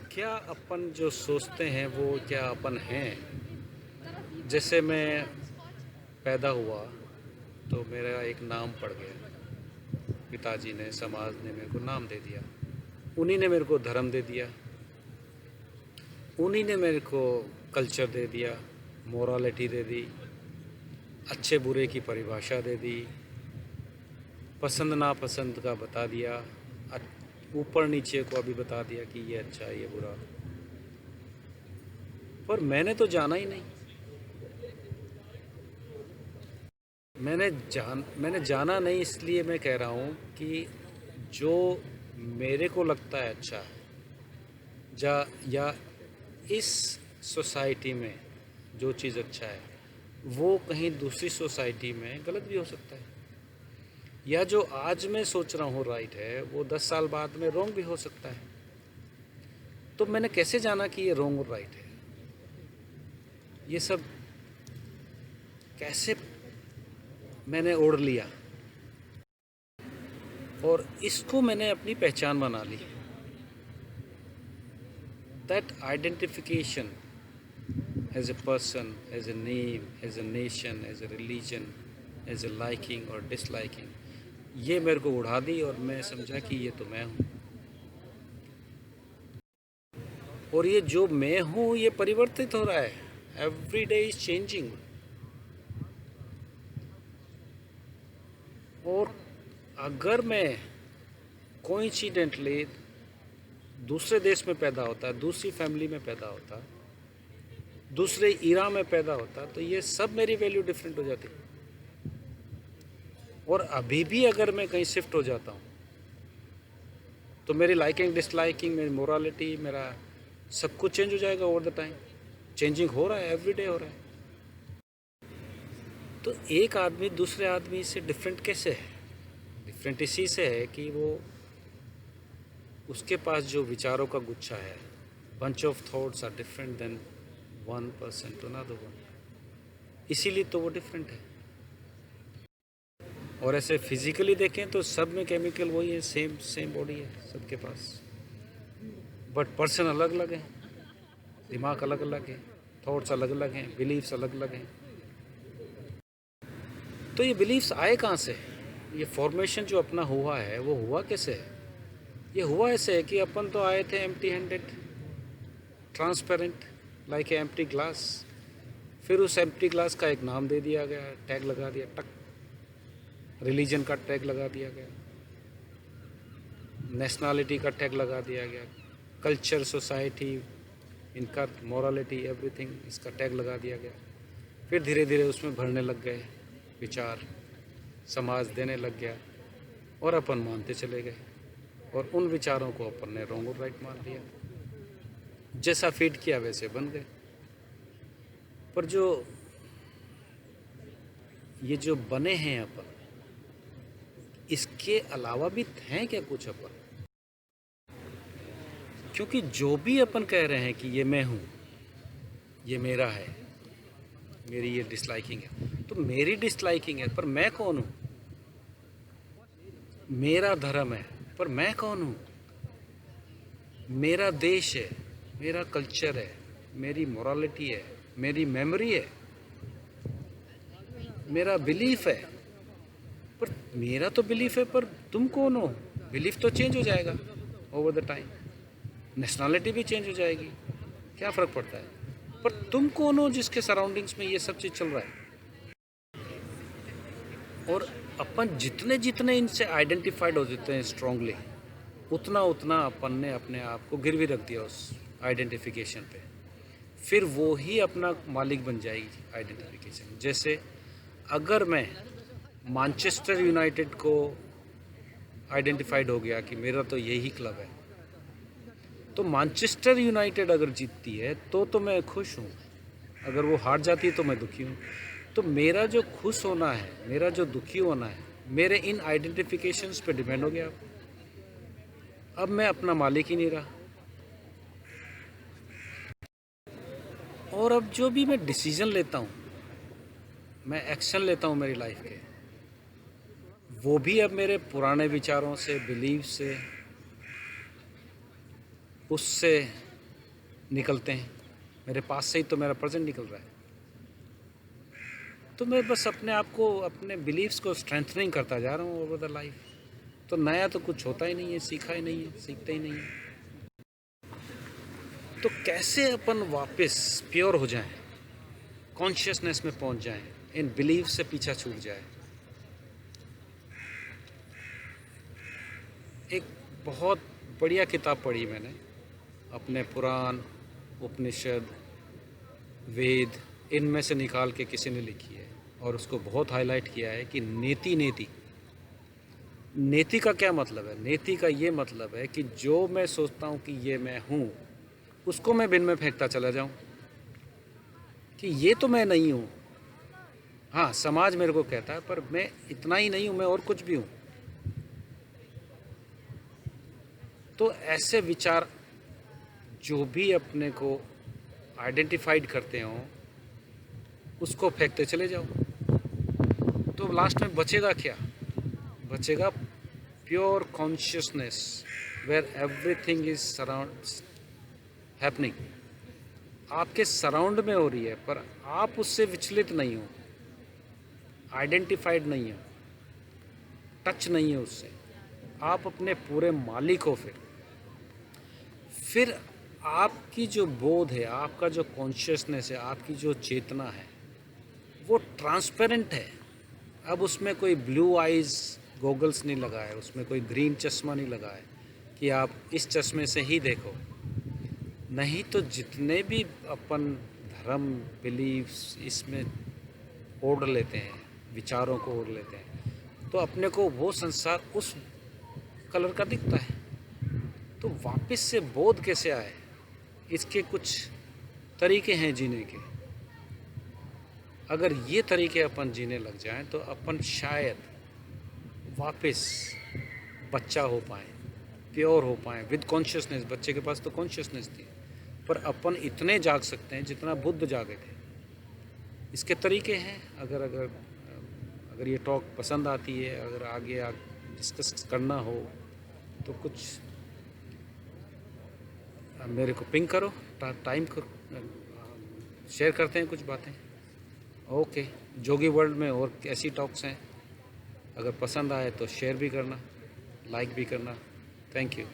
क्या अपन जो सोचते हैं वो क्या अपन हैं? जैसे मैं पैदा हुआ तो मेरा एक नाम पड़ गया। पिताजी ने, समाज ने मेरे को नाम दे दिया। उन्हीं ने मेरे को धर्म दे दिया। उन्हीं ने मेरे को कल्चर दे दिया, मोरालिटी दे दी, अच्छे बुरे की परिभाषा दे दी, पसंद नापसंद का बता दिया, ऊपर नीचे को अभी बता दिया कि ये अच्छा ये बुरा। पर मैंने तो जाना ही नहीं। मैंने जाना नहीं, इसलिए मैं कह रहा हूँ कि जो मेरे को लगता है अच्छा है या इस सोसाइटी में जो चीज़ अच्छा है वो कहीं दूसरी सोसाइटी में गलत भी हो सकता है, या जो आज मैं सोच रहा हूँ राइट है वो 10 साल बाद में रॉन्ग भी हो सकता है। तो मैंने कैसे जाना कि ये रॉन्ग और राइट है? ये सब कैसे मैंने ओढ़ लिया और इसको मैंने अपनी पहचान बना ली। That identification as a person, as a name, as a nation, as a religion, as a liking और डिसलाइकिंग, ये मेरे को उड़ा दी और मैं समझा कि ये तो मैं हूँ। और ये जो मैं हूँ ये परिवर्तित हो रहा है। Every day is changing. और अगर मैं कोइंसिडेंटली दूसरे देश में पैदा होता, दूसरी फैमिली में पैदा होता, दूसरे इरा में पैदा होता, तो ये सब मेरी वैल्यू डिफरेंट हो जाती। और अभी भी अगर मैं कहीं शिफ्ट हो जाता हूँ तो मेरी लाइकिंग डिसलाइकिंग, मेरी मोरालिटी, मेरा सब कुछ चेंज हो जाएगा ओवर द टाइम। चेंजिंग हो रहा है, एवरी डे हो रहा है। तो एक आदमी दूसरे आदमी से डिफरेंट कैसे है? डिफरेंट इसी से है कि वो उसके पास जो विचारों का गुच्छा है, bunch of thoughts are different than one person to another one, इसीलिए तो वो डिफरेंट है। और ऐसे फिजिकली देखें तो सब में केमिकल वही है, सेम सेम बॉडी है सबके पास, बट पर्सन अलग अलग है, दिमाग अलग अलग है, थॉट्स अलग अलग हैं, बिलीव्स अलग अलग हैं। तो ये बिलीव्स आए कहाँ से? ये फॉर्मेशन जो अपना हुआ है वो हुआ कैसे है? ये हुआ ऐसे है कि अपन तो आए थे empty handed, transparent, like a empty glass. फिर उस एम्प्टी ग्लास का एक नाम दे दिया गया, टैग लगा दिया, टक, रिलीजन का टैग लगा दिया गया, नेशनलिटी का टैग लगा दिया गया, कल्चर, सोसाइटी, इनका मोरालिटी, एवरीथिंग, इसका टैग लगा दिया गया। फिर धीरे धीरे उसमें भरने लग गए विचार, समाज देने लग गया और अपन मानते चले गए। और उन विचारों को अपन ने रॉन्ग और राइट मान लिया, जैसा फीड किया वैसे बन गए। पर ये जो बने हैं अपन, इसके अलावा भी हैं क्या कुछ अपन? क्योंकि जो भी अपन कह रहे हैं कि ये मैं हूँ, ये मेरा है, मेरी ये डिसलाइकिंग है, तो मेरी डिसलाइकिंग है, पर मैं कौन हूँ? मेरा धर्म है, पर मैं कौन हूँ? मेरा देश है, मेरा कल्चर है, मेरी मोरालिटी है, मेरी मेमोरी है, मेरा बिलीफ है। पर मेरा तो बिलीफ है, पर तुम कौन हो? बिलीफ तो चेंज हो जाएगा ओवर द टाइम, नेशनलिटी भी चेंज हो जाएगी, क्या फ़र्क पड़ता है? पर तुम कौन हो जिसके सराउंडिंग्स में ये सब चीज़ चल रहा है? और अपन जितने जितने इनसे आइडेंटिफाइड हो जाते हैं स्ट्रांगली, उतना उतना अपन ने अपने आप को गिरवी रख दिया उस आइडेंटिफिकेशन पे। फिर वो ही अपना मालिक बन जाएगी आइडेंटिफिकेशन। जैसे अगर मैं मैनचेस्टर यूनाइटेड को आइडेंटिफाइड हो गया कि मेरा तो यही क्लब है, तो मैनचेस्टर यूनाइटेड अगर जीतती है तो मैं खुश हूँ, अगर वो हार जाती है तो मैं दुखी हूँ। तो मेरा जो खुश होना है, मेरा जो दुखी होना है, मेरे इन आइडेंटिफिकेशंस पे डिपेंड हो गया। अब मैं अपना मालिक ही नहीं रहा। और अब जो भी मैं डिसीजन लेता हूँ, मैं एक्शन लेता हूँ मेरी लाइफ के, वो भी अब मेरे पुराने विचारों से, बिलीव से उससे निकलते हैं। मेरे पास से ही तो मेरा प्रेजेंट निकल रहा है। तो मैं बस अपने आप को, अपने बिलीव्स को स्ट्रेंथनिंग करता जा रहा हूँ ओवर द लाइफ। तो नया तो कुछ होता ही नहीं है, सीखा ही नहीं है, सीखते ही नहीं है। तो कैसे अपन वापस प्योर हो जाएं, कॉन्शियसनेस में पहुंच जाएं, इन बिलीव से पीछा छूट जाए। एक बहुत बढ़िया किताब पढ़ी मैंने, अपने पुराण, उपनिषद, वेद, इनमें से निकाल के किसी ने लिखी है और उसको बहुत हाईलाइट किया है कि नेति नेति। नेति का क्या मतलब है? नेति का ये मतलब है कि जो मैं सोचता हूँ कि ये मैं हूँ, उसको मैं बिन में फेंकता चला जाऊँ कि ये तो मैं नहीं हूँ। हाँ, समाज मेरे को कहता है, पर मैं इतना ही नहीं हूँ, मैं और कुछ भी हूँ। तो ऐसे विचार जो भी अपने को आइडेंटिफाइड करते हो, उसको फेंकते चले जाओ। तो लास्ट में बचेगा क्या? बचेगा pure consciousness, where everything is surround happening. आपके सराउंड में हो रही है, पर आप उससे विचलित नहीं हो, आइडेंटिफाइड नहीं हो, टच नहीं है उससे। आप अपने पूरे मालिक हो। फिर आपकी जो बोध है, आपका जो कॉन्शियसनेस है, आपकी जो चेतना है, वो ट्रांसपेरेंट है। अब उसमें कोई ब्लू आइज़ गॉगल्स नहीं लगा है, उसमें कोई ग्रीन चश्मा नहीं लगा है कि आप इस चश्मे से ही देखो। नहीं तो जितने भी अपन धर्म, बिलीव्स इसमें ओढ़ लेते हैं, विचारों को ओढ़ लेते हैं, तो अपने को वो संसार उस कलर का दिखता है। तो वापस से बोध कैसे आए? इसके कुछ तरीके हैं जीने के। अगर ये तरीके अपन जीने लग जाएं तो अपन शायद वापस बच्चा हो पाए, प्योर हो पाए विद कॉन्शियसनेस। बच्चे के पास तो कॉन्शियसनेस थी, पर अपन इतने जाग सकते हैं जितना बुद्ध जागे थे। इसके तरीके हैं। अगर ये टॉक पसंद आती है, अगर आगे डिस्कस करना हो तो कुछ मेरे को पिंग करो, टाइम को शेयर करते हैं कुछ बातें। ओके, जोगी वर्ल्ड में और ऐसी टॉक्स हैं, अगर पसंद आए तो शेयर भी करना, लाइक भी करना। Thank you.